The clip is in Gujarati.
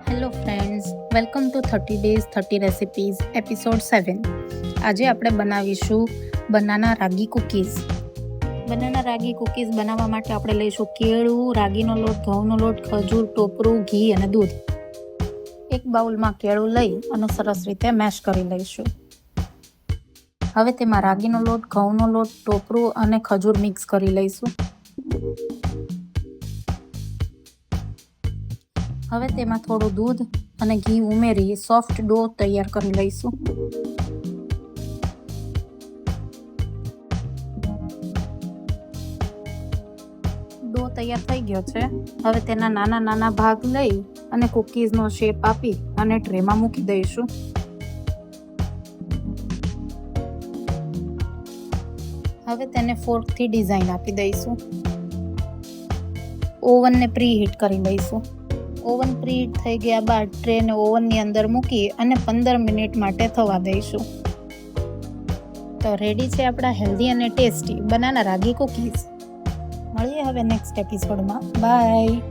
Hello friends, welcome to 30 days 30 recipes episode 7. આજે આપણે બનાવીશું બનાના રાગી કૂકીઝ. બનાના રાગી કૂકીઝ બનાવવા માટે આપણે લઈશું કેળું, રાગીનો લોટ, ઘઉંનો લોટ, ખજૂર, ટોપરું, ઘી અને દૂધ. એક બાઉલમાં કેળું લઈ અને સરસ રીતે મેશ કરી લઈશું. હવે તેમાં રાગીનો લોટ, ઘઉંનો લોટ, ટોપરું અને ખજૂર મિક્સ કરી લઈશું. હવે તેમાં થોડું દૂધ અને ઘી ઉમેરી સોફ્ટ ડો તૈયાર કરી લઈશું. ડો તૈયાર થઈ ગયો છે. હવે તેના નાના નાના ભાગ લઈ અને કૂકીઝનો શેપ આપી અને ટ્રેમાં મૂકી દઈશું. હવે તેને ફોર્કથી ડિઝાઇન આપી દઈશું. ઓવનને પ્રીહીટ કરી લઈશું. ઓવન પ્રીહીટ થઈ ગયા બાદ ટ્રેને ઓવનની અંદર મૂકી અને 15 મિનિટ માટે થવા દઈશું. તો રેડી છે આપણા હેલ્ધી અને ટેસ્ટી બનાના રાગી કૂકીઝ. મળીએ હવે નેક્સ્ટ એપિસોડમાં. બાય.